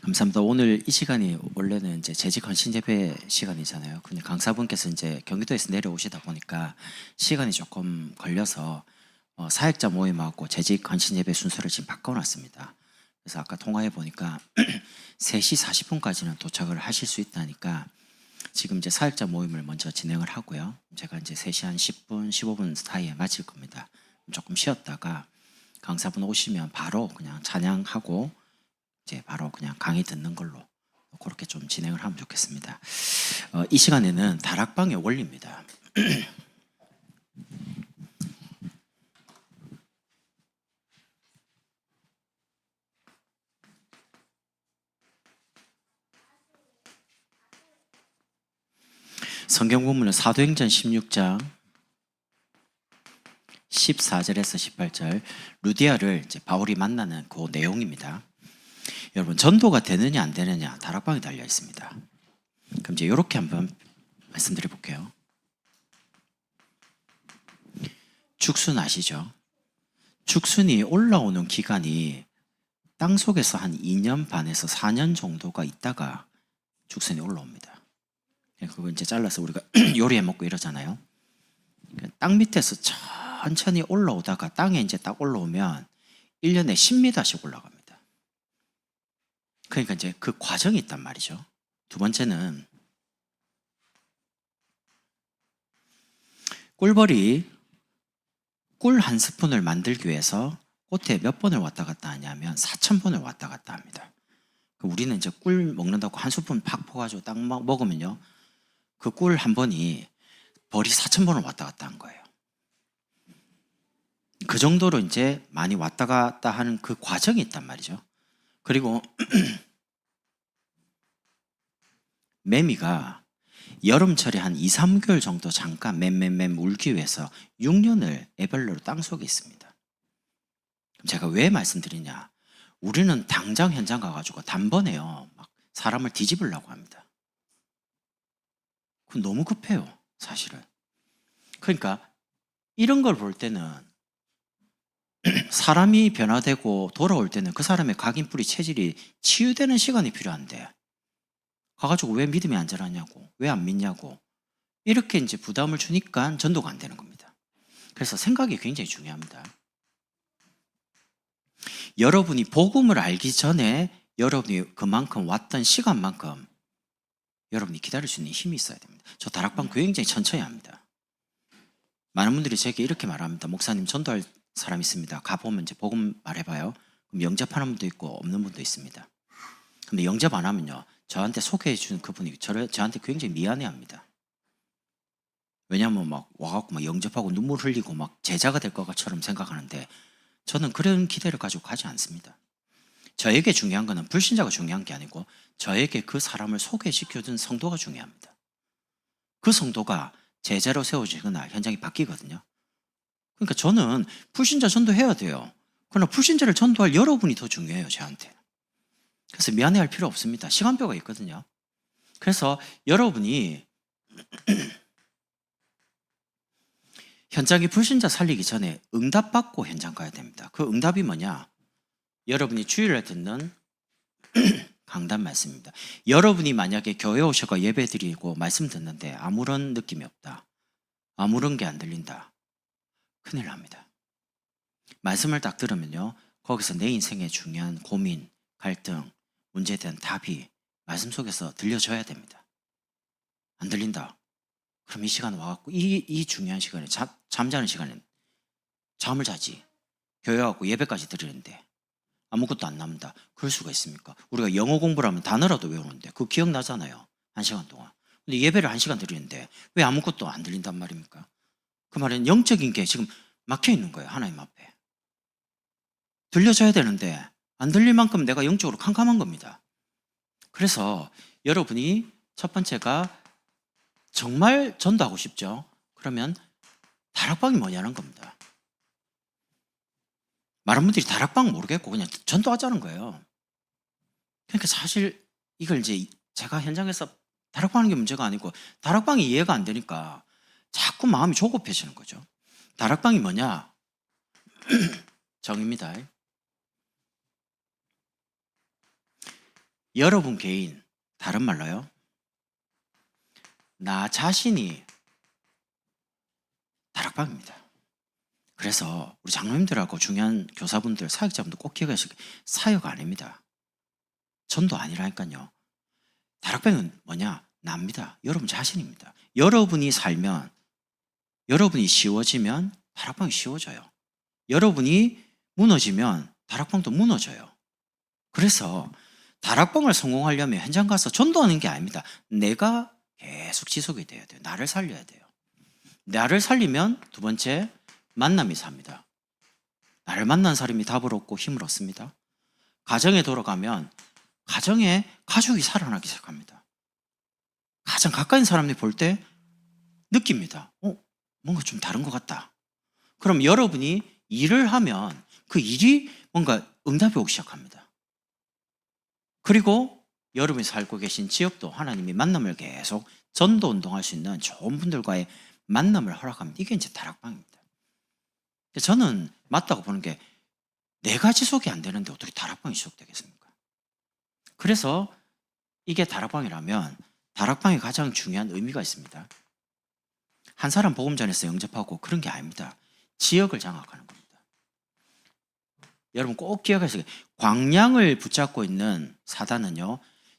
감사합니다. 오늘 이 시간이 원래는 이제 재직 헌신 예배 시간이잖아요. 근데 강사분께서 이제 경기도에서 내려오시다 보니까 시간이 조금 걸려서 사역자 모임하고 재직 헌신 예배 순서를 지금 바꿔놨습니다. 그래서 아까 통화해 보니까 3시 40분까지는 도착을 하실 수 있다니까 지금 이제 사역자 모임을 먼저 진행을 하고요. 제가 이제 3시 한 10분, 15분 사이에 마칠 겁니다. 조금 쉬었다가 강사분 오시면 바로 그냥 찬양하고 이제 바로 그냥 강의 듣는 걸로 그렇게 좀 진행을 하면 좋겠습니다. 이 시간에는 다락방의 원리입니다. 성경 본문은 사도행전 16장 14절에서 18절 루디아를 이제 바울이 만나는 그 내용입니다. 여러분 전도가 되느냐 안 되느냐 다락방에 달려 있습니다. 그럼 이제 이렇게 한번 말씀드려 볼게요. 죽순 아시죠? 죽순이 올라오는 기간이 땅 속에서 한 2년 반에서 4년 정도가 있다가 죽순이 올라옵니다. 그거 이제 잘라서 우리가 요리해 먹고 이러잖아요. 땅 밑에서 천천히 올라오다가 땅에 이제 딱 올라오면 1년에 10m씩 올라갑니다. 그러니까 이제 그 과정이 있단 말이죠. 두 번째는 꿀벌이 꿀 한 스푼을 만들기 위해서 꽃에 몇 번을 왔다 갔다 하냐면 4,000번을 왔다 갔다 합니다. 우리는 이제 꿀 먹는다고 한 스푼 팍 퍼가지고 딱 먹으면요. 그 꿀 한 번이 벌이 4,000번을 왔다 갔다 한 거예요. 그 정도로 이제 많이 왔다 갔다 하는 그 과정이 있단 말이죠. 그리고 매미가 여름철에 한 2, 3개월 정도 잠깐 맴 울기 위해서 6년을 애벌레로 땅속에 있습니다. 제가 왜 말씀드리냐? 우리는 당장 현장 가가지고 단번에요 막 사람을 뒤집으려고 합니다. 그건 너무 급해요, 사실은. 그러니까 이런 걸 볼 때는 사람이 변화되고 돌아올 때는 그 사람의 각인뿌리 체질이 치유되는 시간이 필요한데 가가지고 왜 믿음이 안 자라냐고, 왜 안 믿냐고 이렇게 이제 부담을 주니까 전도가 안 되는 겁니다. 그래서 생각이 굉장히 중요합니다. 여러분이 복음을 알기 전에 여러분이 그만큼 왔던 시간만큼 여러분이 기다릴 수 있는 힘이 있어야 됩니다. 저 다락방 굉장히 천천히 합니다. 많은 분들이 제게 이렇게 말합니다. 목사님 전도할 사람 있습니다. 가보면 이제 복음 말해봐요. 그럼 영접하는 분도 있고 없는 분도 있습니다. 근데 영접 안 하면요, 저한테 소개해 주는 그분이 저한테 굉장히 미안해합니다. 왜냐하면 막 와갖고 막 영접하고 눈물 흘리고 막 제자가 될 것처럼 생각하는데 저는 그런 기대를 가지고 가지 않습니다. 저에게 중요한 거는 불신자가 중요한 게 아니고 저에게 그 사람을 소개시켜준 성도가 중요합니다. 그 성도가 제자로 세워지거나 현장이 바뀌거든요. 그러니까 저는 불신자 전도해야 돼요. 그러나 불신자를 전도할 여러분이 더 중요해요, 저한테. 그래서 미안해할 필요 없습니다. 시간표가 있거든요. 그래서 여러분이 현장에 불신자 살리기 전에 응답받고 현장 가야 됩니다. 그 응답이 뭐냐? 여러분이 주일날 듣는 강단 말씀입니다. 여러분이 만약에 교회 오셔서 예배 드리고 말씀 듣는데 아무런 느낌이 없다, 아무런 게 안 들린다, 큰일 납니다. 말씀을 딱 들으면요, 거기서 내 인생의 중요한 고민, 갈등, 문제에 대한 답이 말씀 속에서 들려줘야 됩니다. 안 들린다, 그럼 이 시간 와갖고 이 중요한 시간에 잠자는 시간에 잠을 자지, 교회 와갖고 예배까지 드리는데 아무것도 안 남는다. 그럴 수가 있습니까? 우리가 영어 공부를 하면 단어라도 외우는데 그거 기억나잖아요, 1시간 동안. 근데 예배를 1시간 드리는데 왜 아무것도 안 들린단 말입니까? 그 말은 영적인 게 지금 막혀 있는 거예요, 하나님 앞에. 들려줘야 되는데 안 들릴 만큼 내가 영적으로 캄캄한 겁니다. 그래서 여러분이 첫 번째가 정말 전도하고 싶죠? 그러면 다락방이 뭐냐는 겁니다. 많은 분들이 다락방 모르겠고 그냥 전도하자는 거예요. 그러니까 사실 이걸 이제 제가 현장에서 다락방 하는 게 문제가 아니고 다락방이 이해가 안 되니까 자꾸 마음이 조급해지는 거죠. 다락방이 뭐냐? 정입니다. 여러분 개인, 다른 말로요, 나 자신이 다락방입니다. 그래서 우리 장로님들하고 중요한 교사분들, 사역자분들 꼭 기억하시고, 사역 아닙니다. 전도 아니라니까요. 다락방은 뭐냐? 나입니다. 여러분 자신입니다. 여러분이 살면, 여러분이 쉬워지면 다락방이 쉬워져요. 여러분이 무너지면 다락방도 무너져요. 그래서 다락방을 성공하려면 현장 가서 전도하는 게 아닙니다. 내가 계속 지속이 돼야 돼요. 나를 살려야 돼요. 나를 살리면 두 번째, 만남이 삽니다. 나를 만난 사람이 답을 얻고 힘을 얻습니다. 가정에 돌아가면 가정에 가족이 살아나기 시작합니다. 가장 가까운 사람이 볼 때 느낍니다. 뭔가 좀 다른 것 같다. 그럼 여러분이 일을 하면 그 일이 뭔가 응답이 오기 시작합니다. 그리고 여러분이 살고 계신 지역도 하나님이 만남을 계속 전도 운동할 수 있는 좋은 분들과의 만남을 허락합니다. 이게 이제 다락방입니다. 저는 맞다고 보는 게, 내가 지속이 안 되는데 어떻게 다락방이 지속되겠습니까? 그래서 이게 다락방이라면 다락방에 가장 중요한 의미가 있습니다. 한 사람 복음 전해서 영접하고 그런 게 아닙니다. 지역을 장악하는 겁니다. 여러분 꼭 기억하시고, 광량을 붙잡고 있는 사단은요,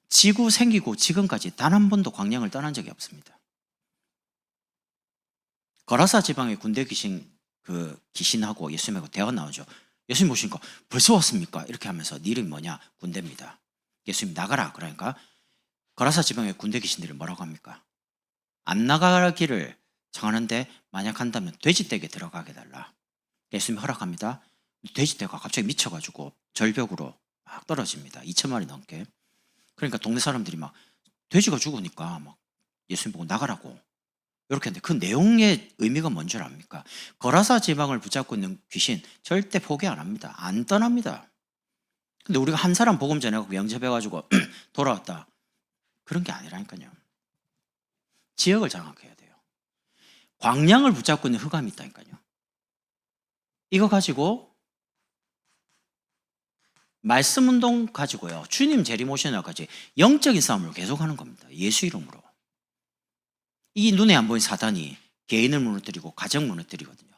지구 생기고 지금까지 단 한 번도 광량을 떠난 적이 없습니다. 거라사 지방의 군대 귀신, 그 귀신하고 예수님하고 대화 나오죠. 예수님 오시니까 벌써 왔습니까? 이렇게 하면서 네 이름이 뭐냐? 군대입니다. 예수님 나가라. 그러니까 거라사 지방의 군대 귀신들이 뭐라고 합니까? 안 나가기를 청하는데 만약 한다면 돼지떼게 들어가게 달라. 예수님이 허락합니다. 돼지떼가 갑자기 미쳐가지고 절벽으로 막 떨어집니다. 2,000마리 넘게. 그러니까 동네 사람들이 막 돼지가 죽으니까 막 예수님 보고 나가라고 이렇게 하는데, 그 내용의 의미가 뭔 줄 압니까? 거라사 지방을 붙잡고 있는 귀신 절대 포기 안 합니다. 안 떠납니다. 근데 우리가 한 사람 복음 전해갖고 영접해가지고 돌아왔다, 그런 게 아니라니까요. 지역을 장악해야 돼요. 광량을 붙잡고 있는 흑암이 있다니까요. 이거 가지고 말씀 운동 가지고요, 주님 재림오시나까지 영적인 싸움을 계속하는 겁니다. 예수 이름으로. 이 눈에 안 보이는 사단이 개인을 무너뜨리고 가정 무너뜨리거든요.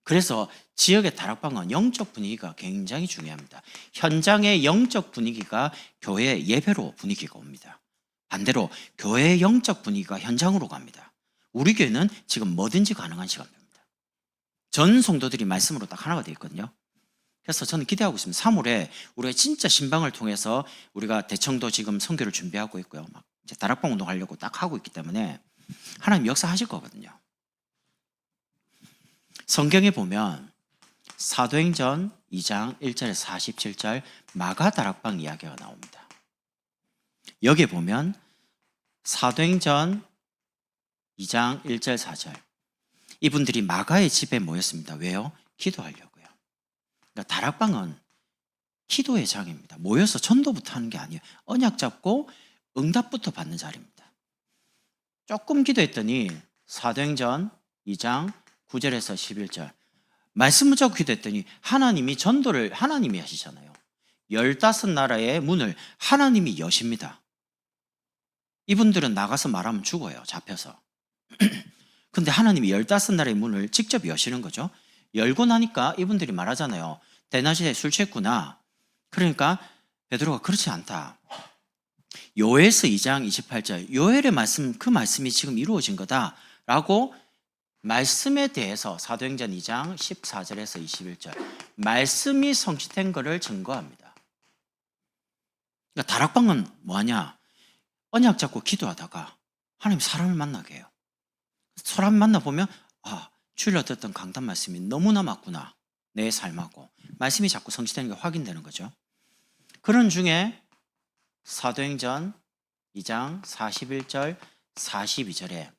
그래서 지역의 다락방은 영적 분위기가 굉장히 중요합니다. 현장의 영적 분위기가 교회 예배로 분위기가 옵니다. 반대로 교회의 영적 분위기가 현장으로 갑니다. 우리 교회는 지금 뭐든지 가능한 시간입니다. 전 성도들이 말씀으로 딱 하나가 되어 있거든요. 그래서 저는 기대하고 있습니다. 3월에 우리가 진짜 신방을 통해서 우리가 대청도 지금 선교를 준비하고 있고요. 막 이제 다락방 운동하려고 딱 하고 있기 때문에 하나님 역사하실 거거든요. 성경에 보면 사도행전 2장 1절에서 47절 마가 다락방 이야기가 나옵니다. 여기에 보면 사도행전 2장 1절 4절, 이분들이 마가의 집에 모였습니다. 왜요? 기도하려고요. 그러니까 다락방은 기도의 장입니다. 모여서 전도부터 하는 게 아니에요. 언약 잡고 응답부터 받는 자리입니다. 조금 기도했더니 사도행전 2장 9절에서 11절 말씀 붙잡고 기도했더니 하나님이 전도를 하나님이 하시잖아요. 15나라의 문을 하나님이 여십니다. 이분들은 나가서 말하면 죽어요. 잡혀서. 근데 하나님이 15나라의 문을 직접 여시는 거죠. 열고 나니까 이분들이 말하잖아요. 대낮에 술 취했구나. 그러니까 베드로가 그렇지 않다. 요엘서 2장 28절 요엘의 말씀, 그 말씀이 지금 이루어진 거다라고 말씀에 대해서 사도행전 2장 14절에서 21절 말씀이 성취된 것을 증거합니다. 그러니까 다락방은 뭐하냐? 언약 잡고 기도하다가 하나님 사람을 만나게 해요. 사람 만나보면 주일날 듣던 강단 말씀이 너무나 맞구나. 내 삶하고 말씀이 자꾸 성취되는 게 확인되는 거죠. 그런 중에 사도행전 2장 41절 42절에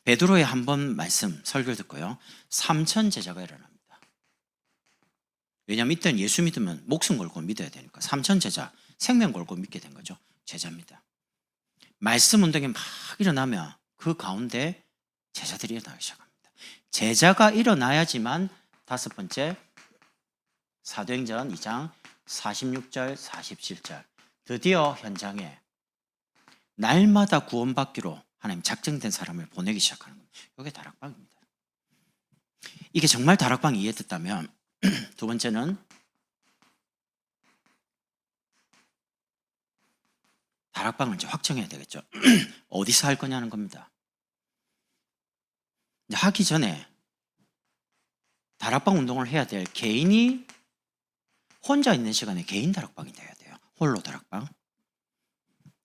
베드로의 한 번 말씀 설교를 듣고요 3천 제자가 일어납니다. 왜냐하면 이때는 예수 믿으면 목숨 걸고 믿어야 되니까 3천 제자 생명 걸고 믿게 된 거죠. 제자입니다. 말씀 운동이 막 일어나면 그 가운데 제자들이 일어나기 시작합니다. 제자가 일어나야지만 다섯 번째 사도행전 2장 46절 47절 드디어 현장에 날마다 구원받기로 하나님 작정된 사람을 보내기 시작하는 겁니다. 이게 다락방입니다. 이게 정말 다락방이 이해됐다면 두 번째는 다락방을 이제 확정해야 되겠죠. 어디서 할 거냐는 겁니다. 이제 하기 전에 다락방 운동을 해야 될 개인이 혼자 있는 시간에 개인 다락방이 돼야 돼요. 홀로 다락방.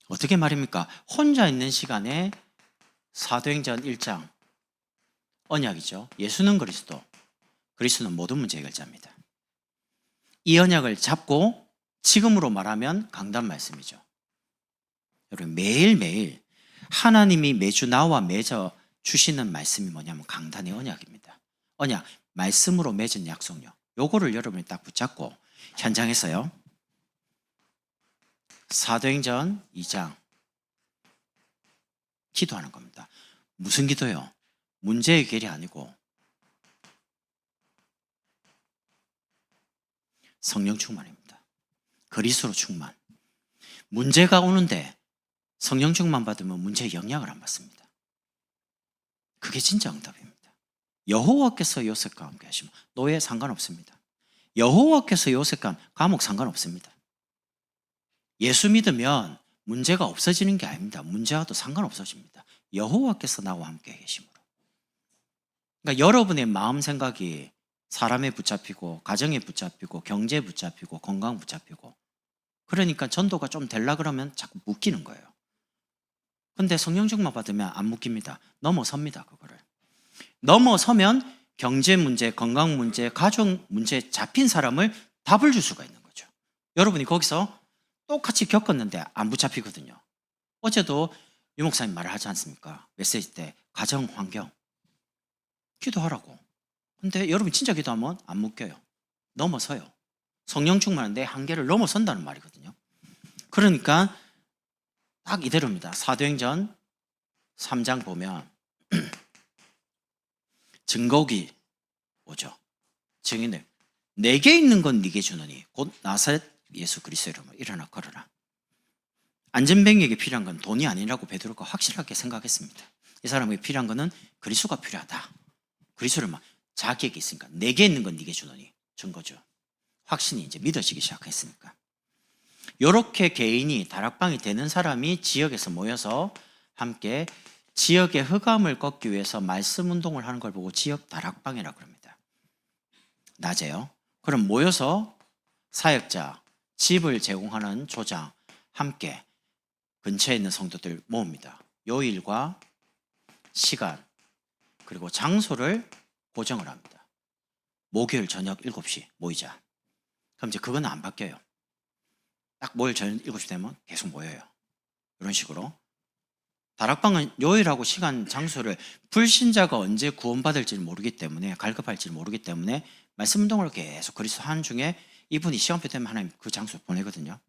어떻게 말입니까? 혼자 있는 시간에 사도행전 1장 언약이죠. 예수는 그리스도, 그리스도는 모든 문제 해결자입니다. 이 언약을 잡고 지금으로 말하면 강단 말씀이죠. 여러분 매일매일 하나님이 매주 나와 맺어 주시는 말씀이 뭐냐면 강단의 언약입니다. 언약, 말씀으로 맺은 약속요. 요거를 여러분이 딱 붙잡고 현장에서요. 사도행전 2장 기도하는 겁니다. 무슨 기도요? 문제 해결이 아니고 성령 충만입니다. 그리스도 충만. 문제가 오는데 성령 충만 받으면 문제에 영향을 안 받습니다. 그게 진짜 응답입니다. 여호와께서 요셉과 함께 하시면 노예 상관없습니다. 여호와께서 요셉과 감옥 상관없습니다. 예수 믿으면 문제가 없어지는 게 아닙니다. 문제와도 상관없어집니다. 여호와께서 나와 함께 계심으로. 그러니까 여러분의 마음 생각이 사람에 붙잡히고 가정에 붙잡히고 경제에 붙잡히고 건강 붙잡히고 그러니까 전도가 좀 되려 그러면 자꾸 묶이는 거예요. 근데 성령 충만 받으면 안 묶입니다. 넘어섭니다. 그거를. 넘어서면 경제 문제, 건강 문제, 가족 문제 잡힌 사람을 답을 줄 수가 있는 거죠. 여러분이 거기서 똑같이 겪었는데 안 붙잡히거든요. 어제도 유 목사님 말을 하지 않습니까? 메시지 때 가정 환경 기도하라고. 근데 여러분 진짜 기도하면 안 묶여요. 넘어서요. 성령 충만은 내 한계를 넘어선다는 말이거든요. 그러니까 딱 이대로입니다. 사도행전 3장 보면 증거기 오죠. 증인을 내게 있는 건 네게 주느니 곧 나사렛 예수 그리스도의 이름으로 일어나 걸어라. 안전뱅이에게 필요한 건 돈이 아니라고 베드로가 확실하게 생각했습니다. 이 사람에게 필요한 거는 그리스도가 필요하다. 그리스도를 막 자기에게 있으니까 내게 있는 건 네게 주느니 증거죠. 확신이 이제 믿어지기 시작했으니까. 이렇게 개인이 다락방이 되는 사람이 지역에서 모여서 함께 지역의 흑암을 꺾기 위해서 말씀 운동을 하는 걸 보고 지역 다락방이라고 합니다. 낮에요. 그럼 모여서 사역자, 집을 제공하는 조장 함께 근처에 있는 성도들 모읍니다. 요일과 시간 그리고 장소를 고정을 합니다. 목요일 저녁 7시 모이자. 그럼 이제 그건 안 바뀌어요. 딱 모일 저녁 7시 되면 계속 모여요. 이런 식으로. 다락방은 요일하고 시간, 장소를 불신자가 언제 구원받을지를 모르기 때문에 갈급할지를 모르기 때문에 말씀 운동을 계속 그리스도 하는 중에 이분이 시간표 되면 하나님 그 장소에 보내거든요.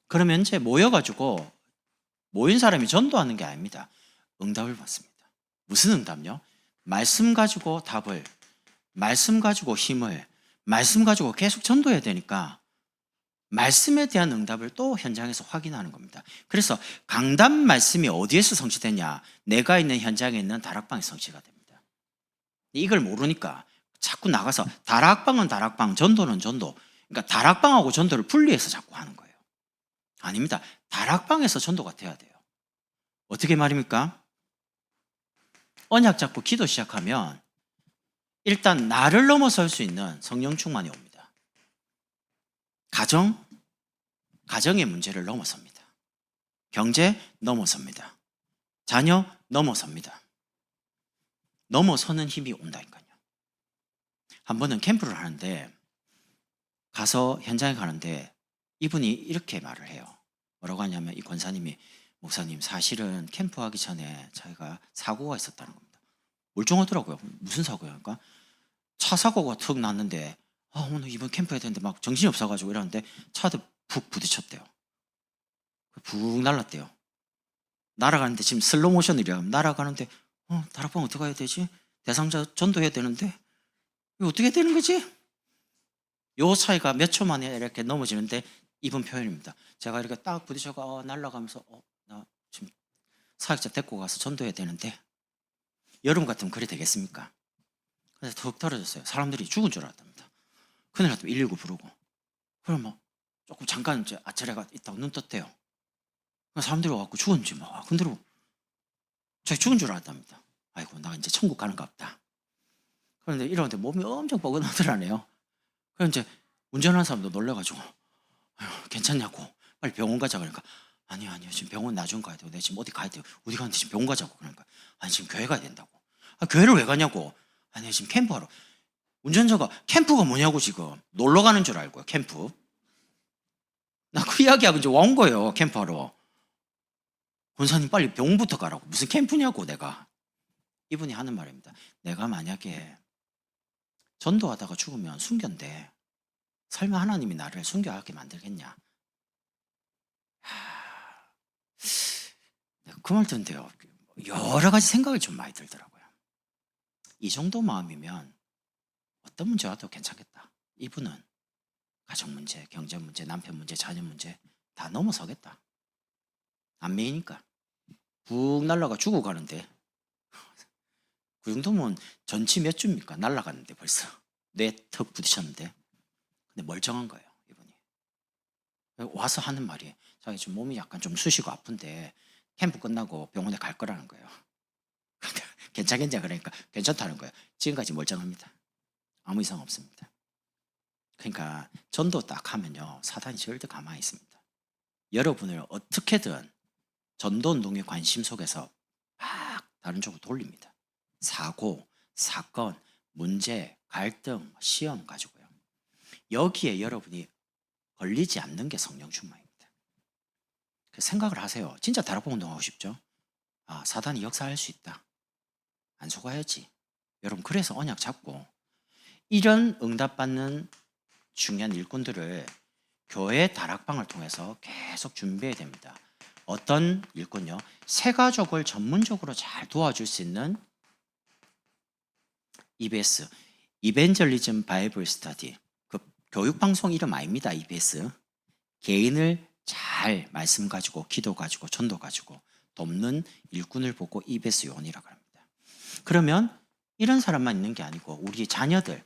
그러면 이제 모여가지고 모인 사람이 전도하는 게 아닙니다. 응답을 받습니다. 무슨 응답요? 말씀 가지고 답을, 말씀 가지고 힘을, 말씀 가지고 계속 전도해야 되니까 말씀에 대한 응답을 또 현장에서 확인하는 겁니다. 그래서 강단 말씀이 어디에서 성취되냐? 내가 있는 현장에 있는 다락방에 성취가 됩니다. 이걸 모르니까 자꾸 나가서 다락방은 다락방, 전도는 전도. 그러니까 다락방하고 전도를 분리해서 자꾸 하는 거예요. 아닙니다. 다락방에서 전도가 돼야 돼요. 어떻게 말입니까? 언약 잡고 기도 시작하면 일단 나를 넘어설 수 있는 성령 충만이 옵니다. 가정의 문제를 넘어섭니다. 경제 넘어섭니다. 자녀 넘어섭니다. 넘어서는 힘이 온다니까요. 한 번은 캠프를 하는데 가서 현장에 가는데 이분이 이렇게 말을 해요. 뭐라고 하냐면 이 권사님이 목사님 사실은 캠프하기 전에 자기가 사고가 있었다는 겁니다. 멀쩡하더라고요. 무슨 사고야? 그러니까 차 사고가 턱 났는데 오늘 이번 캠프 해야 되는데 막 정신이 없어가지고 이러는데 차도 푹 부딪혔대요. 푹 날랐대요. 날아가는데 지금 슬로우 모션이래요. 날아가는데 다락방 어떻게 해야 되지? 대상자 전도해야 되는데 이거 어떻게 되는 거지? 요 차이가 몇 초 만에 이렇게 넘어지는데 이분 표현입니다. 제가 이렇게 딱 부딪혀가 날아가면서 나 지금 사역자 데리고 가서 전도해야 되는데 여러분 같으면 그래 되겠습니까? 그래서 툭 떨어졌어요. 사람들이 죽은 줄 알았답니다. 큰일 났다면 119 부르고. 그럼 뭐 조금 잠깐 이제 아차례가 있다고 눈 떴대요. 사람들이 와갖고 죽었는지 막 흔들고 자기 죽은 줄 알았답니다. 아이고 나 이제 천국 가는가 보다. 그런데 이러는데 몸이 엄청 뻐근하더라네요. 그래서 이제 운전하는 사람도 놀래가지고 아유, 괜찮냐고 빨리 병원 가자 그러니까 아니요 지금 병원 나중 가야 돼요. 내가 지금 어디 가야 돼요. 어디 가는데 지금 병원 가자고 그러니까 아니 지금 교회 가야 된다고. 아, 교회를 왜 가냐고. 아니 지금 캠프하러. 운전자가 캠프가 뭐냐고 지금 놀러 가는 줄 알고요. 캠프. 나 그 이야기하고 이제 온 거예요. 캠프하러. 권사님 빨리 병원부터 가라고. 무슨 캠프냐고 내가. 이분이 하는 말입니다. 내가 만약에 전도하다가 죽으면 순교인데 설마 하나님이 나를 순교하게 만들겠냐. 그 말 듣는데요. 여러 가지 생각이 좀 많이 들더라고요. 이 정도 마음이면 어떤 문제 와도 괜찮겠다. 이분은 가정 문제, 경제 문제, 남편 문제, 자녀 문제 다 넘어서겠다. 안매이니까 북 날라가 죽어가는데 그 정도면 전치 몇 주입니까? 날라갔는데 벌써 뇌 턱 부딪혔는데 근데 멀쩡한 거예요. 이분이 와서 하는 말이 자기 지금 몸이 약간 좀 쑤시고 아픈데 캠프 끝나고 병원에 갈 거라는 거예요. 괜찮겠냐 그러니까 괜찮다는 거예요. 지금까지 멀쩡합니다. 아무 이상 없습니다. 그러니까 전도 딱 하면요 사단이 절대 가만히 있습니다. 여러분을 어떻게든 전도운동의 관심 속에서 막 다른 쪽으로 돌립니다. 사고, 사건, 문제, 갈등, 시험 가지고요. 여기에 여러분이 걸리지 않는 게 성령 충만입니다. 생각을 하세요. 진짜 다락방 운동하고 싶죠? 아, 사단이 역사할 수 있다. 안 속아야지. 여러분 그래서 언약 잡고 이런 응답받는 중요한 일꾼들을 교회 다락방을 통해서 계속 준비해야 됩니다. 어떤 일꾼요? 새 가족을 전문적으로 잘 도와줄 수 있는 EBS, 이벤젤리즘 바이블 스터디. 그 교육방송 이름 아닙니다. EBS. 개인을 잘 말씀 가지고 기도 가지고 전도 가지고 돕는 일꾼을 보고 EBS 요원이라고 합니다. 그러면 이런 사람만 있는 게 아니고 우리 자녀들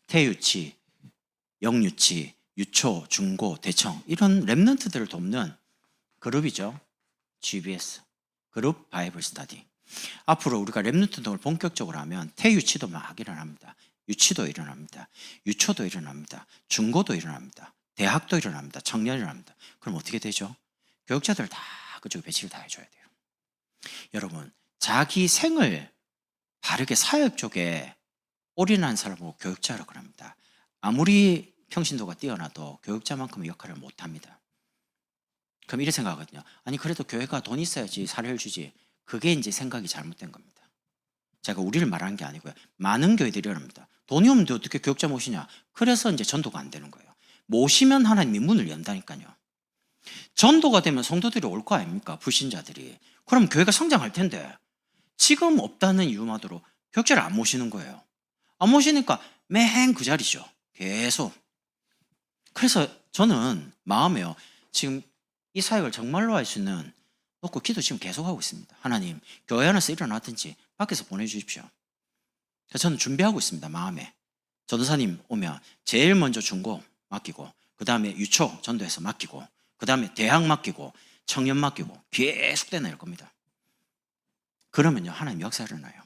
태유치, 영유치, 유초, 중고, 대청 이런 랩런트들을 돕는 그룹이죠. GBS, 그룹 바이블 스터디. 앞으로 우리가 랩런트 운동을 본격적으로 하면 태유치도 막 일어납니다. 유치도 일어납니다. 유초도 일어납니다. 중고도 일어납니다. 대학도 일어납니다. 청년이 일어납니다. 그럼 어떻게 되죠? 교육자들 다 그쪽에 배치를 다 해줘야 돼요. 여러분 자기 생을 바르게 사역 쪽에 올인한 사람을 교육자라고 합니다. 아무리 평신도가 뛰어나도 교육자만큼의 역할을 못합니다. 그럼 이렇게 생각하거든요. 아니 그래도 교회가 돈 있어야지 사례를 주지. 그게 이제 생각이 잘못된 겁니다. 제가 우리를 말하는 게 아니고요. 많은 교회들이 이럽니다. 돈이 없는데 어떻게 교육자 모시냐. 그래서 이제 전도가 안 되는 거예요. 모시면 하나님이 문을 연다니까요. 전도가 되면 성도들이 올 거 아닙니까? 불신자들이. 그럼 교회가 성장할 텐데 지금 없다는 이유만으로 교육자를 안 모시는 거예요. 안 모시니까 맨 그 자리죠. 계속. 그래서 저는 마음에요. 지금 이 사역을 정말로 할 수 있는 놓고 기도 지금 계속하고 있습니다. 하나님 교회 안에서 일어나든지 밖에서 보내주십시오. 그래서 저는 준비하고 있습니다. 마음에. 전도사님 오면 제일 먼저 중고 맡기고 그 다음에 유초 전도해서 맡기고 그 다음에 대학 맡기고 청년 맡기고 계속 되낼 겁니다. 그러면요 하나님 역사 일어나요.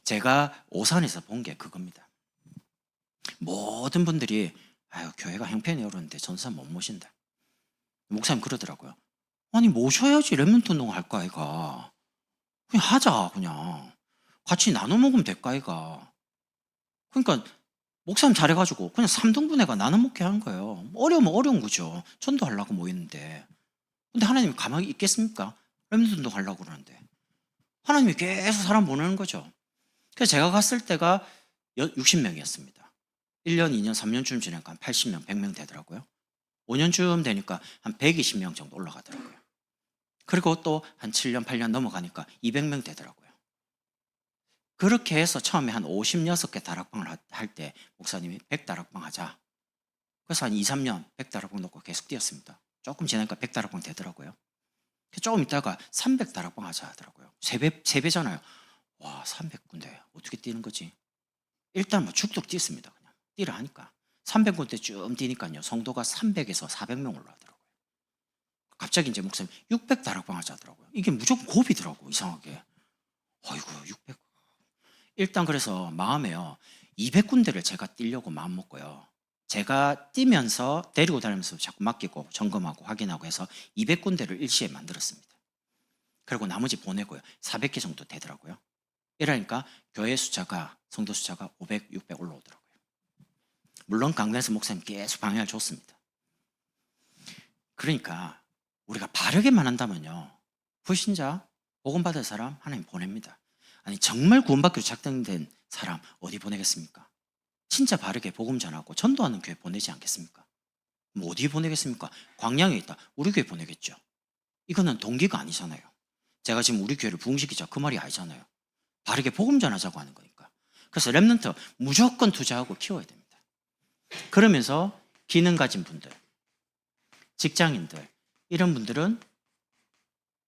제가 오산에서 본 게 그겁니다. 모든 분들이 아유 교회가 형편이 어려운데 전도사 못 모신다. 목사님 그러더라고요. 아니 모셔야지 랩런트 운동 할 거 아이가. 그냥 하자 그냥. 같이 나눠 먹으면 될까 아이가. 그러니까 목사님 잘해가지고 그냥 3등분해가 나눠 먹게 하는 거예요. 어려우면 어려운 거죠. 전도하려고 모이는데. 근데 하나님이 가만히 있겠습니까? 랩런트 운동 하려고 그러는데. 하나님이 계속 사람 보내는 거죠. 그래서 제가 갔을 때가 60명이었습니다. 1년, 2년, 3년쯤 지나니까 한 80명, 100명 되더라고요. 5년쯤 되니까 한 120명 정도 올라가더라고요. 그리고 또 한 7년, 8년 넘어가니까 200명 되더라고요. 그렇게 해서 처음에 한 56개 다락방을 할 때 목사님이 100다락방 하자. 그래서 한 2, 3년 100다락방 놓고 계속 뛰었습니다. 조금 지나니까 100다락방 되더라고요. 조금 있다가 300다락방 하자 하더라고요. 3배잖아요. 와, 300군데 어떻게 뛰는 거지? 일단 뭐 죽도록 뛰었습니다. 그냥 뛰라 하니까 300군데 쭉 뛰니까요, 성도가 300에서 400명 올라가더라고요. 갑자기 이제 목사님 600다락방 하자 하더라고요. 이게 무조건 고비더라고, 이상하게. 어이구, 600. 일단 그래서 마음에요, 200군데를 제가 뛰려고 마음 먹고요, 제가 뛰면서 데리고 다니면서 자꾸 맡기고 점검하고 확인하고 해서 200군데를 일시에 만들었습니다. 그리고 나머지 보내고요, 400개 정도 되더라고요. 이러니까 교회 숫자가, 성도 숫자가 500, 600 올라오더라고요. 물론 강단에서 목사님 계속 방향을 줬습니다. 그러니까 우리가 바르게만 한다면요, 불신자, 복음받을 사람 하나님 보냅니다. 아니, 정말 구원받기로 작정된 사람 어디 보내겠습니까? 진짜 바르게 복음 전하고 전도하는 교회 보내지 않겠습니까? 뭐 어디 보내겠습니까? 광양에 있다, 우리 교회 보내겠죠. 이거는 동기가 아니잖아요. 제가 지금 우리 교회를 부흥시키자 그 말이 아니잖아요. 바르게 복음 전하자고 하는 거니까. 그래서 렘넌트 무조건 투자하고 키워야 됩니다. 그러면서 기능 가진 분들, 직장인들, 이런 분들은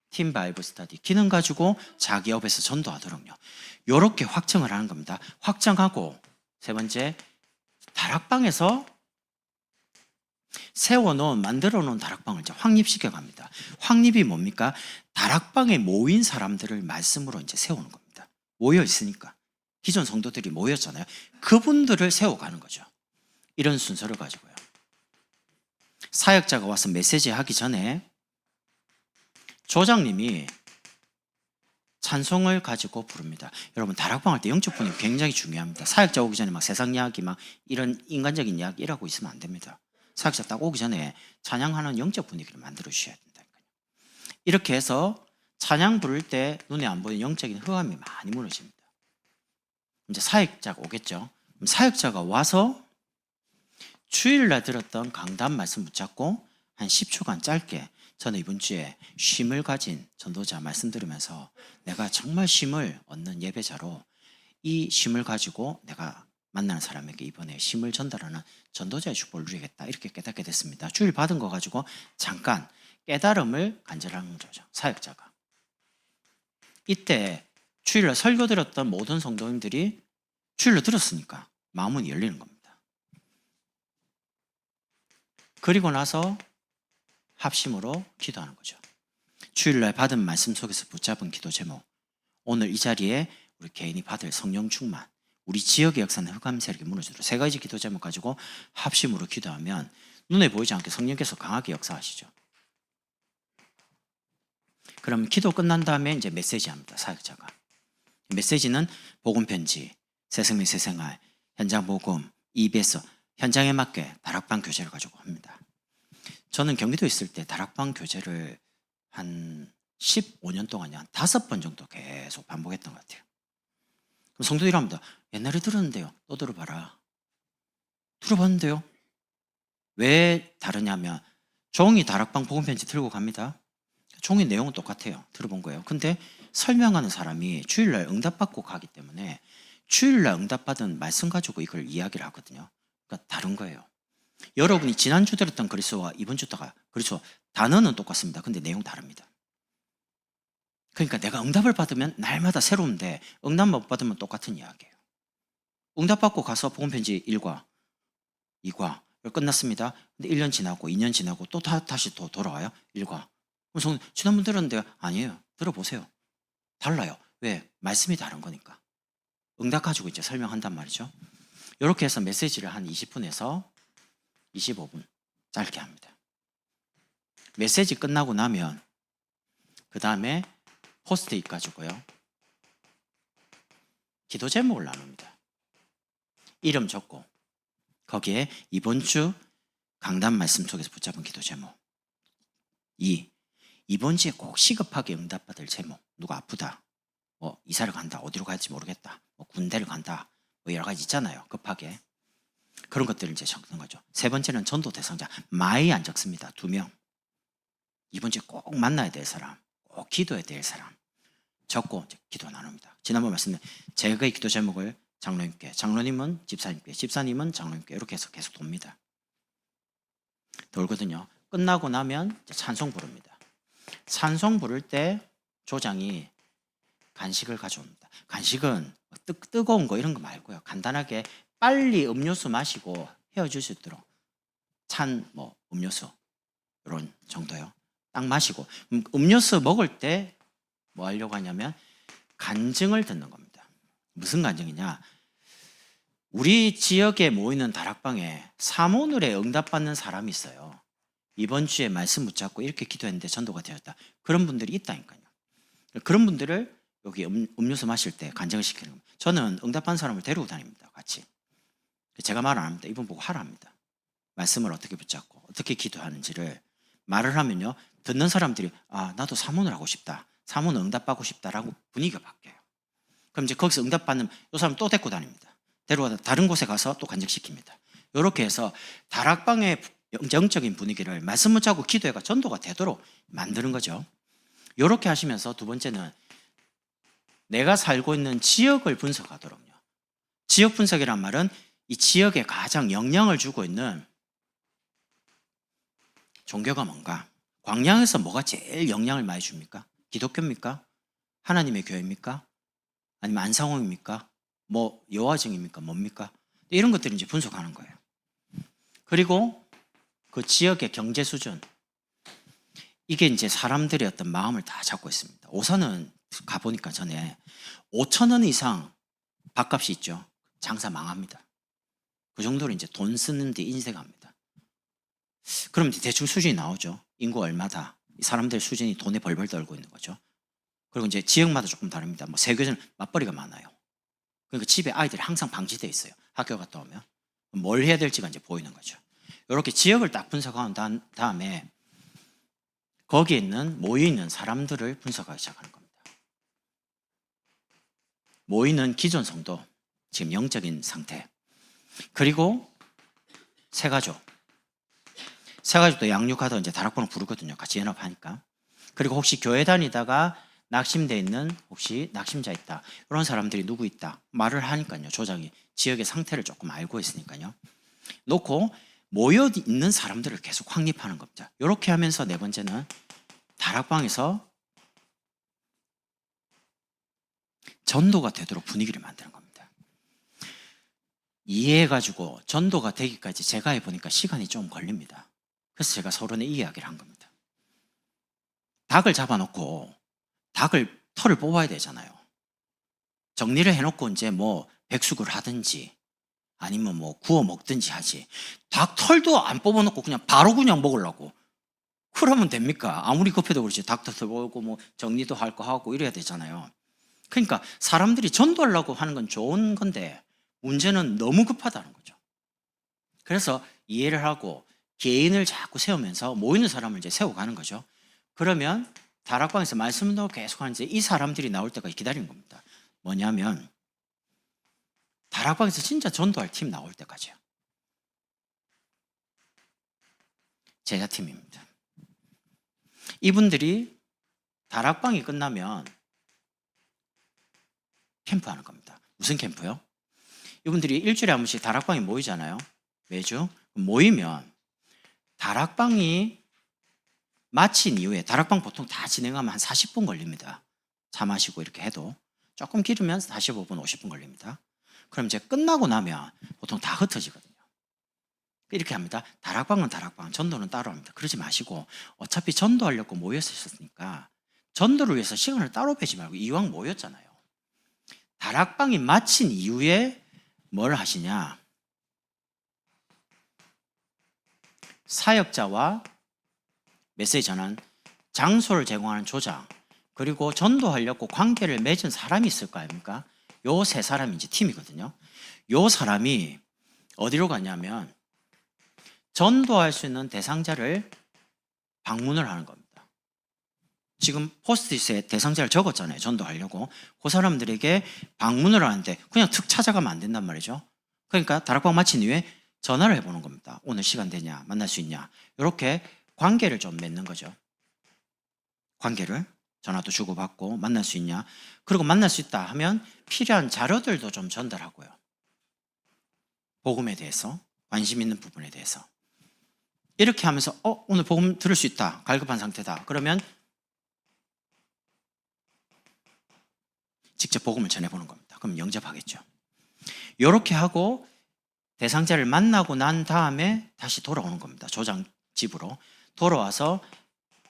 팀 바이블 스터디 기능 가지고 자기 업에서 전도하도록요, 이렇게 확정을 하는 겁니다. 확정하고 세 번째, 다락방에서 세워놓은, 만들어놓은 다락방을 이제 확립시켜 갑니다. 확립이 뭡니까? 다락방에 모인 사람들을 말씀으로 이제 세우는 겁니다. 모여 있으니까 기존 성도들이 모였잖아요. 그분들을 세워가는 거죠. 이런 순서를 가지고요. 사역자가 와서 메시지 하기 전에 조장님이 찬송을 가지고 부릅니다. 여러분, 다락방 할 때 영적 분위기 굉장히 중요합니다. 사역자 오기 전에 막 세상 이야기, 막 이런 인간적인 이야기 이라고 있으면 안 됩니다. 사역자 딱 오기 전에 찬양하는 영적 분위기를 만들어 주셔야 된다니까요. 이렇게 해서 찬양 부를 때 눈에 안 보이는 영적인 흑암이 많이 무너집니다. 이제 사역자가 오겠죠. 그럼 사역자가 와서 주일날 들었던 강단 말씀 붙잡고 한 10초간 짧게, 저는 이번 주에 쉼을 가진 전도자 말씀 들으면서 내가 정말 쉼을 얻는 예배자로 이 쉼을 가지고 내가 만나는 사람에게 이번에 쉼을 전달하는 전도자의 축복을 누리겠다, 이렇게 깨닫게 됐습니다. 주일 받은 거 가지고 잠깐 깨달음을 간절하는 거죠, 사역자가. 이때 주일날 설교 들었던 모든 성도님들이 주일날 들었으니까 마음은 열리는 겁니다. 그리고 나서 합심으로 기도하는 거죠. 주일날 받은 말씀 속에서 붙잡은 기도 제목, 오늘 이 자리에 우리 개인이 받을 성령 충만, 우리 지역의 역사는 흑암 세력이 무너지도록 세 가지 기도 제목 가지고 합심으로 기도하면 눈에 보이지 않게 성령께서 강하게 역사하시죠. 그럼 기도 끝난 다음에 이제 메시지 합니다, 사역자가. 메시지는 복음 편지, 새생명 새생활, 현장 복음, EBS, 현장에 맞게 다락방 교제를 가지고 합니다. 저는 경기도에 있을 때 다락방 교제를 한 15년 동안요, 한 5번 정도 계속 반복했던 것 같아요. 그럼 성도들이 합니다. 옛날에 들었는데요, 또 들어봐라. 들어봤는데요? 왜 다르냐면 종이 다락방 복음편지 들고 갑니다. 종이 내용은 똑같아요. 들어본 거예요. 근데 설명하는 사람이 주일날 응답받고 가기 때문에 주일날 응답받은 말씀 가지고 이걸 이야기를 하거든요. 그러니까 다른 거예요. 여러분이 지난주 들었던 그리스도와 이번 주 다가 그리스도, 단어는 똑같습니다. 근데 내용 다릅니다. 그러니까 내가 응답을 받으면 날마다 새로운데 응답 못 받으면 똑같은 이야기예요. 응답받고 가서 복음편지 1과 2과 끝났습니다. 근데 1년 지나고 2년 지나고 또 다시 또 돌아와요. 1과. 그럼 지난번 들었는데요? 아니에요. 들어보세요. 달라요. 왜? 말씀이 다른 거니까. 응답 가지고 이제 설명한단 말이죠. 이렇게 해서 메시지를 한 20분에서 25분 짧게 합니다. 메시지 끝나고 나면 그 다음에 포스트잇 가지고요, 기도 제목을 나눕니다. 이름 적고 거기에 이번 주 강단 말씀 속에서 붙잡은 기도 제목, 이번 주에 꼭 시급하게 응답받을 제목, 누가 아프다, 뭐 이사를 간다, 어디로 갈지 모르겠다, 뭐 군대를 간다, 뭐 여러 가지 있잖아요, 급하게. 그런 것들을 이제 적는 거죠. 세 번째는 전도 대상자, 많이 안 적습니다. 2명. 이번 주에 꼭 만나야 될 사람, 꼭 기도해야 될 사람. 적고 이제 기도 나눕니다. 지난번 말씀드린 제의 기도 제목을 장로님께, 장로님은 집사님께, 집사님은 장로님께 이렇게 해서 계속 돕니다. 돌거든요. 끝나고 나면 이제 찬송 부릅니다. 찬송 부를 때 조장이 간식을 가져옵니다. 간식은 뜨거운 거 이런 거 말고요. 간단하게 빨리 음료수 마시고 헤어질 수 있도록 찬 음료수 이런 정도요. 딱 마시고 음료수 먹을 때 뭐 하려고 하냐면 간증을 듣는 겁니다. 무슨 간증이냐? 우리 지역에 모이는 다락방에 사모늘에 응답받는 사람이 있어요. 이번 주에 말씀 붙잡고 이렇게 기도했는데 전도가 되었다. 그런 분들이 있다니까요. 그런 분들을 여기 음료수 마실 때 간증을 시키는 겁니다. 저는 응답받는 사람을 데리고 다닙니다. 같이. 제가 말 안 합니다. 이분 보고 하라 합니다. 말씀을 어떻게 붙잡고 어떻게 기도하는지를 말을 하면요. 듣는 사람들이 나도 사모늘 하고 싶다. 사모는 응답받고 싶다라고 분위기가 바뀌어요. 그럼 이제 거기서 응답받는 이 사람 또 데리고 다닙니다. 데려가다 다른 곳에 가서 또 간증시킵니다. 이렇게 해서 다락방의 영적인 분위기를 말씀 붙잡고 기도해가 전도가 되도록 만드는 거죠. 이렇게 하시면서 두 번째는 내가 살고 있는 지역을 분석하도록요. 지역 분석이란 말은 이 지역에 가장 영향을 주고 있는 종교가 뭔가? 광양에서 뭐가 제일 영향을 많이 줍니까? 기독교입니까? 하나님의 교회입니까? 아니면 안상홍입니까? 여화정입니까? 뭡니까? 이런 것들을 이제 분석하는 거예요. 그리고 그 지역의 경제 수준, 이게 이제 사람들의 어떤 마음을 다 잡고 있습니다. 오산은 가보니까 전에 5,000원 이상 밥값이 있죠. 장사 망합니다. 그 정도로 이제 돈 쓰는 데 인색합니다. 그럼 이제 대충 수준이 나오죠. 인구 얼마다. 사람들 수준이 돈에 벌벌 떨고 있는 거죠. 그리고 이제 지역마다 조금 다릅니다. 세교는 맞벌이가 많아요. 그러니까 집에 아이들이 항상 방치되어 있어요. 학교 갔다 오면. 뭘 해야 될지가 이제 보이는 거죠. 이렇게 지역을 딱 분석한 다음에 거기에 모여있는 사람들을 분석하기 시작하는 겁니다. 모이는 기존 성도, 지금 영적인 상태. 그리고 새가족도 양육하다 이제 다락방을 부르거든요. 같이 연합하니까. 그리고 혹시 교회 다니다가 낙심되어 있는 혹시 낙심자 있다. 이런 사람들이 누구 있다. 말을 하니까요. 조장이 지역의 상태를 조금 알고 있으니까요. 놓고 모여 있는 사람들을 계속 확립하는 겁니다. 이렇게 하면서 네 번째는 다락방에서 전도가 되도록 분위기를 만드는 겁니다. 이해해가지고 전도가 되기까지 제가 해보니까 시간이 좀 걸립니다. 그래서 제가 서론에 이 이야기를 한 겁니다. 닭을 잡아놓고 털을 뽑아야 되잖아요. 정리를 해놓고 이제 백숙을 하든지 아니면 구워 먹든지 하지. 닭 털도 안 뽑아놓고 바로 그냥 먹으려고. 그러면 됩니까? 아무리 급해도 그렇지. 닭도 뽑고 정리도 할 거 하고 이래야 되잖아요. 그러니까 사람들이 전도하려고 하는 건 좋은 건데 문제는 너무 급하다는 거죠. 그래서 이해를 하고 개인을 자꾸 세우면서 모이는 사람을 이제 세워가는 거죠. 그러면 다락방에서 말씀도 계속 하는데 이 사람들이 나올 때까지 기다리는 겁니다. 뭐냐면 다락방에서 진짜 전도할 팀 나올 때까지요. 제자팀입니다. 이분들이 다락방이 끝나면 캠프하는 겁니다. 무슨 캠프요? 이분들이 일주일에 한 번씩 다락방에 모이잖아요. 매주. 모이면 다락방이 마친 이후에 다락방 보통 다 진행하면 한 40분 걸립니다. 차 마시고 이렇게 해도 조금 길으면 45분, 50분 걸립니다. 그럼 이제 끝나고 나면 보통 다 흩어지거든요. 이렇게 합니다. 다락방은 다락방, 전도는 따로 합니다. 그러지 마시고 어차피 전도하려고 모였었으니까 전도를 위해서 시간을 따로 빼지 말고 이왕 모였잖아요. 다락방이 마친 이후에 뭘 하시냐? 사역자와 메시지 전환, 장소를 제공하는 조장, 그리고 전도하려고 관계를 맺은 사람이 있을 거 아닙니까? 요 세 사람이 이제 팀이거든요. 요 사람이 어디로 가냐면 전도할 수 있는 대상자를 방문을 하는 겁니다. 지금 포스트잇에 대상자를 적었잖아요. 전도하려고. 그 사람들에게 방문을 하는데 그냥 툭 찾아가면 안 된단 말이죠. 그러니까 다락방 마친 이후에 전화를 해보는 겁니다. 오늘 시간 되냐? 만날 수 있냐? 이렇게 관계를 좀 맺는 거죠. 관계를. 전화도 주고받고 만날 수 있냐? 그리고 만날 수 있다 하면 필요한 자료들도 좀 전달하고요. 복음에 대해서, 관심 있는 부분에 대해서. 이렇게 하면서 오늘 복음 들을 수 있다. 갈급한 상태다. 그러면 직접 복음을 전해보는 겁니다. 그럼 영접하겠죠. 이렇게 하고 대상자를 만나고 난 다음에 다시 돌아오는 겁니다. 조장 집으로 돌아와서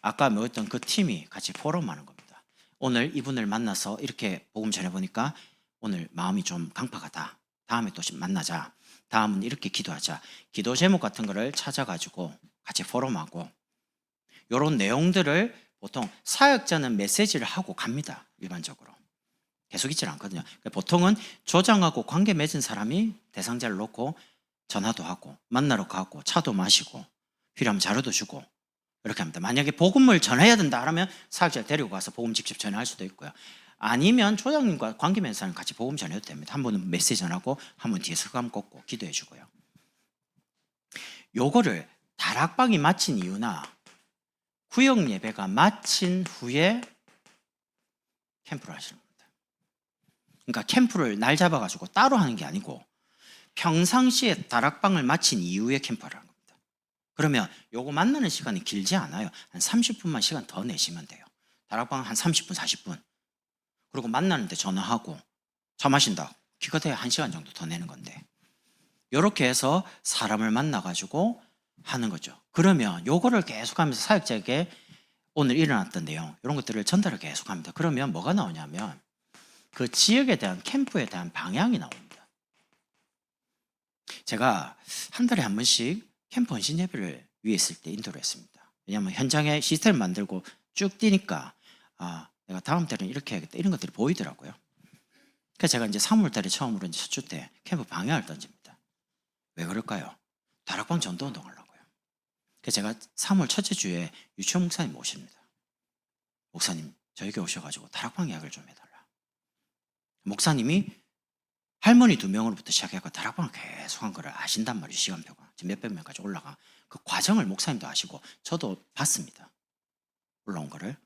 아까 모였던 그 팀이 같이 포럼하는 겁니다. 오늘 이분을 만나서 이렇게 복음 전해보니까 오늘 마음이 좀 강팍하다. 다음에 또 만나자. 다음은 이렇게 기도하자. 기도 제목 같은 거를 찾아가지고 같이 포럼하고 이런 내용들을 보통 사역자는 메시지를 하고 갑니다. 일반적으로. 계속 있지는 않거든요. 보통은 조장하고 관계 맺은 사람이 대상자를 놓고 전화도 하고 만나러 가고 차도 마시고 필요하면 자료도 주고 이렇게 합니다. 만약에 복음을 전해야 된다 하면 사역자를 데리고 가서 복음 직접 전할 수도 있고요. 아니면 조장님과 관계 맺은 사람 같이 복음 전해도 됩니다. 한 분은 메시지 전하고 한 분 뒤에 서감 꽂고 기도해 주고요. 요거를 다락방이 마친 이유나 구역 예배가 마친 후에 캠프를 하시는 겁니다. 그러니까 캠프를 날 잡아가지고 따로 하는 게 아니고 평상시에 다락방을 마친 이후에 캠프를 하는 겁니다. 그러면 요거 만나는 시간이 길지 않아요. 한 30분만 시간 더 내시면 돼요. 다락방 한 30분, 40분. 그리고 만나는데 전화하고 차 마신다. 기껏해야 1시간 정도 더 내는 건데 요렇게 해서 사람을 만나가지고 하는 거죠. 그러면 요거를 계속하면서 사역자에게 오늘 일어났던 내용 이런 것들을 전달을 계속합니다. 그러면 뭐가 나오냐면 그 지역에 대한 캠프에 대한 방향이 나옵니다. 제가 한 달에 한 번씩 캠프 헌신 예배를 위에 있을 때 인도를 했습니다. 왜냐하면 현장에 시스템을 만들고 쭉 뛰니까 내가 다음 달에는 이렇게 해야겠다 이런 것들이 보이더라고요. 그래서 제가 이제 3월 달에 처음으로 이제 첫 주 때 캠프 방향을 던집니다. 왜 그럴까요? 다락방 전도 운동 하려고요. 그래서 제가 3월 첫째 주에 유치원 목사님 모십니다. 목사님 저에게 오셔가지고 다락방 이야기를 좀 해달라. 목사님이 할머니 2명으로부터 시작해서 다락방을 계속 한 거를 아신단 말이에요. 시간표가 지금 몇백 명까지 올라가 그 과정을 목사님도 아시고 저도 봤습니다. 올라온 거를.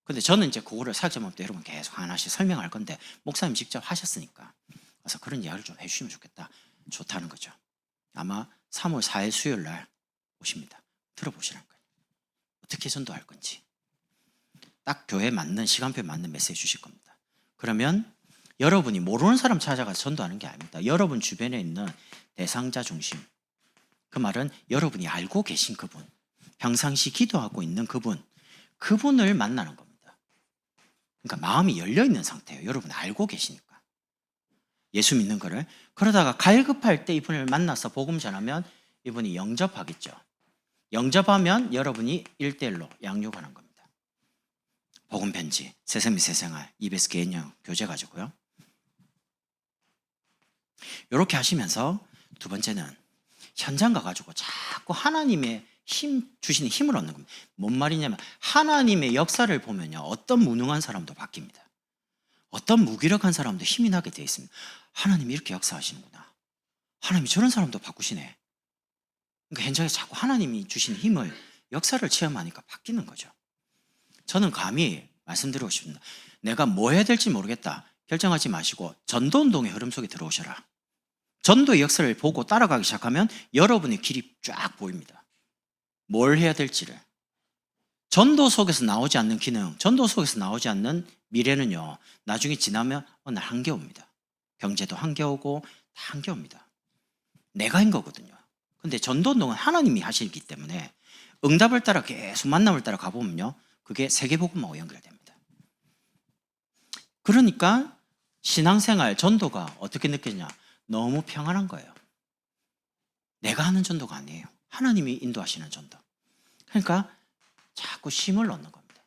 근데 저는 이제 그거를 사역자만 때 여러분 계속 하나씩 설명할 건데 목사님 직접 하셨으니까 그래서 그런 이야기를 좀 해주시면 좋겠다. 좋다는 거죠. 아마 3월 4일 수요일 날 오십니다. 들어보시라는 거예요. 어떻게 전도할 건지 딱 교회에 맞는 시간표에 맞는 메시지 주실 겁니다. 그러면 여러분이 모르는 사람 찾아가서 전도하는 게 아닙니다. 여러분 주변에 있는 대상자 중심. 그 말은 여러분이 알고 계신 그분, 평상시 기도하고 있는 그분을 만나는 겁니다. 그러니까 마음이 열려있는 상태예요. 여러분 알고 계시니까. 예수 믿는 거를. 그러다가 갈급할 때 이분을 만나서 복음 전하면 이분이 영접하겠죠. 영접하면 여러분이 1대1로 양육하는 겁니다. 복음 편지, 새생미 새생활, EBS 개인형 교재 가지고요. 이렇게 하시면서 두 번째는 현장 가가지고 자꾸 하나님의 주시는 힘을 얻는 겁니다. 뭔 말이냐면 하나님의 역사를 보면요. 어떤 무능한 사람도 바뀝니다. 어떤 무기력한 사람도 힘이 나게 되어 있습니다. 하나님이 이렇게 역사하시는구나. 하나님이 저런 사람도 바꾸시네. 그러니까 현장에 자꾸 하나님이 주신 힘을 역사를 체험하니까 바뀌는 거죠. 저는 감히 말씀드리고 싶습니다. 내가 뭐 해야 될지 모르겠다. 결정하지 마시고 전도운동의 흐름 속에 들어오셔라. 전도의 역사를 보고 따라가기 시작하면 여러분의 길이 쫙 보입니다. 뭘 해야 될지를. 전도 속에서 나오지 않는 기능, 전도 속에서 나오지 않는 미래는요. 나중에 지나면 어느 날 한계 옵니다. 경제도 한계 오고 다 한계 옵니다. 내가 한 거거든요. 근데 전도운동은 하나님이 하시기 때문에 응답을 따라 계속 만남을 따라 가보면요. 그게 세계복음하고 연결됩니다. 그러니까 신앙생활, 전도가 어떻게 느껴지냐. 너무 평안한 거예요. 내가 하는 전도가 아니에요. 하나님이 인도하시는 전도. 그러니까 자꾸 힘을 얻는 겁니다.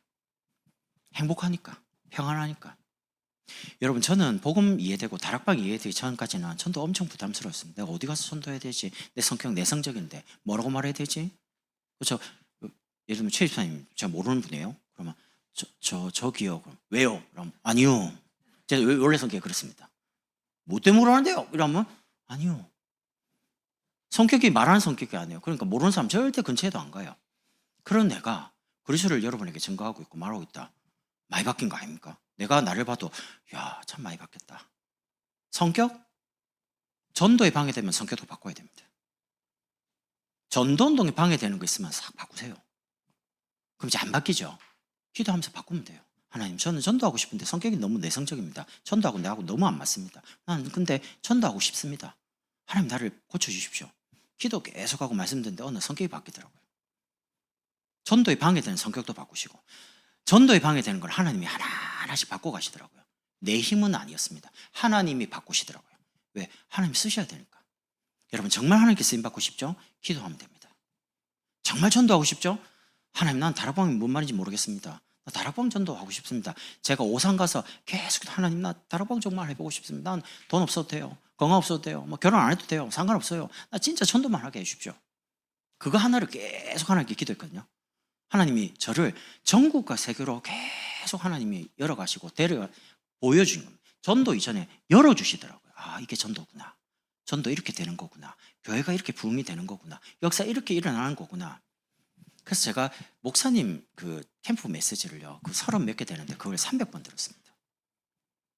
행복하니까, 평안하니까. 여러분 저는 복음 이해되고 다락방 이해되기 전까지는 전도 엄청 부담스러웠습니다. 내가 어디 가서 전도해야 되지? 내 성격 내성적인데 뭐라고 말해야 되지? 그렇죠? 예를 들면 최 집사님 제가 모르는 분이에요. 그러면 저기요. 그럼 왜요? 그럼 아니요. 제가 원래 성격이 그렇습니다. 뭐 때문에 그러는데요? 이러면 아니요. 성격이 말하는 성격이 아니에요. 그러니까 모르는 사람 절대 근처에도 안 가요. 그런 내가 그리스도를 여러분에게 증거하고 있고 말하고 있다. 많이 바뀐 거 아닙니까? 내가 나를 봐도 야, 참 많이 바뀌었다. 성격? 전도에 방해되면 성격도 바꿔야 됩니다. 전도 운동에 방해되는 거 있으면 싹 바꾸세요. 그럼 이제 안 바뀌죠. 기도하면서 바꾸면 돼요. 하나님, 저는 전도하고 싶은데 성격이 너무 내성적입니다. 전도하고 내하고 너무 안 맞습니다. 나는 근데 전도하고 싶습니다. 하나님, 나를 고쳐주십시오. 기도 계속하고 말씀드렸는데 어느 성격이 바뀌더라고요. 전도에 방해되는 성격도 바꾸시고, 전도에 방해되는 걸 하나님이 하나하나씩 바꿔가시더라고요. 내 힘은 아니었습니다. 하나님이 바꾸시더라고요. 왜? 하나님 쓰셔야 되니까. 여러분, 정말 하나님께 쓰임받고 싶죠? 기도하면 됩니다. 정말 전도하고 싶죠? 하나님, 난 다락방이 뭔 말인지 모르겠습니다. 나 다락방 전도하고 싶습니다. 제가 오산 가서 계속 하나님, 나 다락방 정말 해보고 싶습니다. 난 돈 없어도 돼요. 건강 없어도 돼요. 뭐 결혼 안 해도 돼요. 상관없어요. 나 진짜 전도만 하게 해주십시오. 그거 하나를 계속 하나님께 기도했거든요. 하나님이 저를 전국과 세계로 계속 하나님이 열어가시고 보여주신 겁니다. 전도 이전에 열어주시더라고요. 아, 이게 전도구나. 전도 이렇게 되는 거구나. 교회가 이렇게 부흥이 되는 거구나. 역사 이렇게 일어나는 거구나. 그래서 제가 목사님 그 캠프 메시지를요, 그 30 몇 개 되는데 그걸 300번 들었습니다.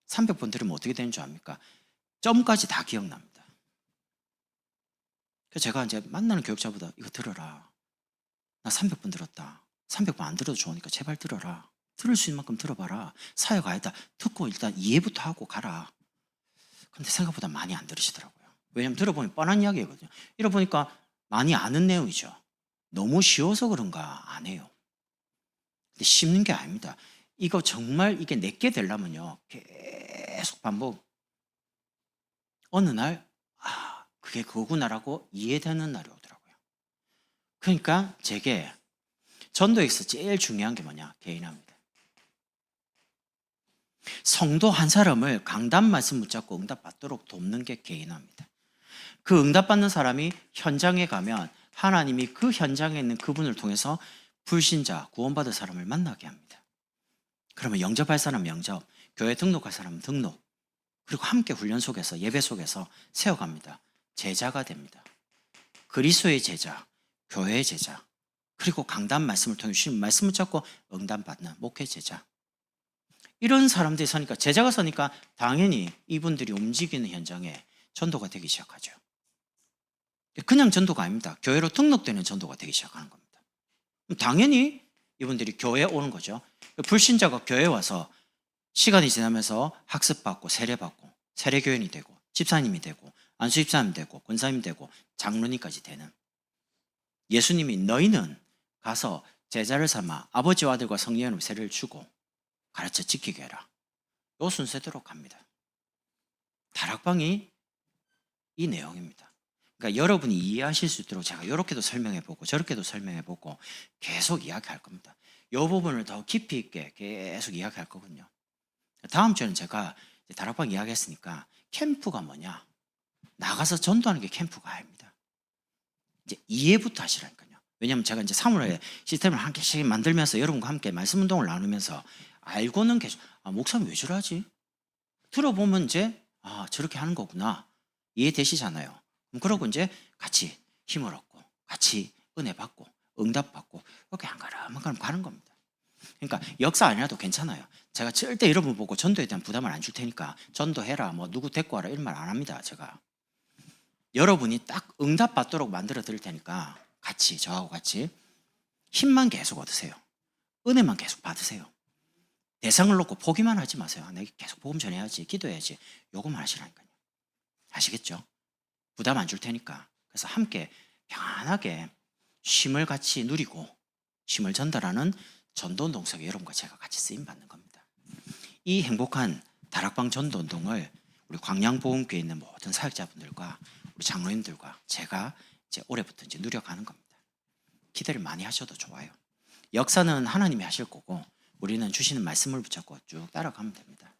300번 들으면 어떻게 되는 줄 압니까? 점까지 다 기억납니다. 그래서 제가 이제 만나는 교육자보다 이거 들어라. 나 300번 들었다. 300번 안 들어도 좋으니까 제발 들어라. 들을 수 있는 만큼 들어봐라. 사역 아니다. 듣고 일단 이해부터 하고 가라. 근데 생각보다 많이 안 들으시더라고요. 왜냐면 들어보면 뻔한 이야기거든요. 이러보니까 많이 아는 내용이죠. 너무 쉬워서 그런가 안 해요. 근데 쉽는 게 아닙니다. 이거 정말 이게 내게 되려면요, 계속 반복. 어느 날, 아, 그게 그거구나라고 이해되는 날이 오더라고요. 그러니까 제게 전도에서 제일 중요한 게 뭐냐? 개인합니다. 성도 한 사람을 강단 말씀 붙잡고 응답받도록 돕는 게 개인합니다. 그 응답받는 사람이 현장에 가면 하나님이 그 현장에 있는 그분을 통해서 불신자, 구원받을 사람을 만나게 합니다. 그러면 영접할 사람 영접, 교회 등록할 사람은 등록, 그리고 함께 훈련 속에서, 예배 속에서 세워갑니다. 제자가 됩니다. 그리스도의 제자, 교회의 제자, 그리고 강단 말씀을 통해 주신 말씀을 잡고 응답받는 목회 제자. 이런 사람들이 서니까, 제자가 서니까 당연히 이분들이 움직이는 현장에 전도가 되기 시작하죠. 그냥 전도가 아닙니다. 교회로 등록되는 전도가 되기 시작하는 겁니다. 당연히 이분들이 교회에 오는 거죠. 불신자가 교회에 와서 시간이 지나면서 학습받고 세례받고 세례교인이 되고 집사님이 되고 안수집사님 되고 권사님 되고 장로님까지 되는, 예수님이 너희는 가서 제자를 삼아 아버지와 아들과 성령으로 세례를 주고 가르쳐 지키게 해라. 요 순서대로 갑니다. 다락방이 이 내용입니다. 그러니까 여러분이 이해하실 수 있도록 제가 이렇게도 설명해보고 저렇게도 설명해보고 계속 이야기할 겁니다. 이 부분을 더 깊이 있게 계속 이야기할 거거든요. 다음 주에는 제가 다락방 이야기했으니까 캠프가 뭐냐? 나가서 전도하는 게 캠프가 아닙니다. 이제 이해부터 하시라니까요. 왜냐하면 제가 이제 3월에 시스템을 한 개씩 만들면서 여러분과 함께 말씀 운동을 나누면서 알고는 계속, 아, 목사님 왜 저러지? 들어보면 이제, 아, 저렇게 하는 거구나. 이해되시잖아요. 그러고 이제 같이 힘을 얻고, 같이 은혜 받고, 응답 받고, 이렇게 한 걸음 한 걸음 가는 겁니다. 그러니까 역사 아니라도 괜찮아요. 제가 절대 여러분 보고 전도에 대한 부담을 안 줄 테니까 전도해라, 뭐 누구 데리고 와라 이런 말 안 합니다. 제가 여러분이 딱 응답 받도록 만들어 드릴 테니까 같이, 저하고 같이 힘만 계속 얻으세요. 은혜만 계속 받으세요. 대상을 놓고 포기만 하지 마세요. 내가 계속 복음 전해야지, 기도해야지, 요거만 하시라니까요. 아시겠죠? 부담 안 줄 테니까. 그래서 함께 평안하게 쉼을 같이 누리고 쉼을 전달하는 전도운동 속에 여러분과 제가 같이 쓰임받는 겁니다. 이 행복한 다락방 전도운동을 우리 광양보험교회에 있는 모든 사역자분들과 우리 장로님들과 제가 이제 올해부터 이제 누려가는 겁니다. 기대를 많이 하셔도 좋아요. 역사는 하나님이 하실 거고 우리는 주시는 말씀을 붙잡고 쭉 따라가면 됩니다.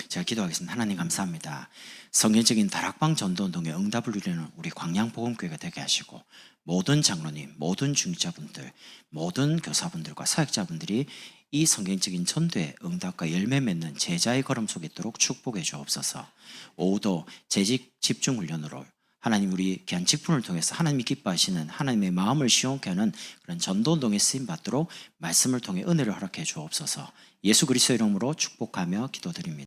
제가 기도하겠습니다. 하나님 감사합니다. 성경적인 다락방 전도운동에 응답을 누리는 우리 광양복음교회가 되게 하시고 모든 장로님, 모든 중직자분들, 모든 교사분들과 사역자분들이 이 성경적인 전도의 응답과 열매 맺는 제자의 걸음 속에 있도록 축복해 주옵소서. 오후도 재직 집중훈련으로 하나님 우리 귀한 직분을 통해서 하나님이 기뻐하시는 하나님의 마음을 시원케 하는 그런 전도운동에 쓰임 받도록 말씀을 통해 은혜를 허락해 주옵소서. 예수 그리스도의 이름으로 축복하며 기도드립니다.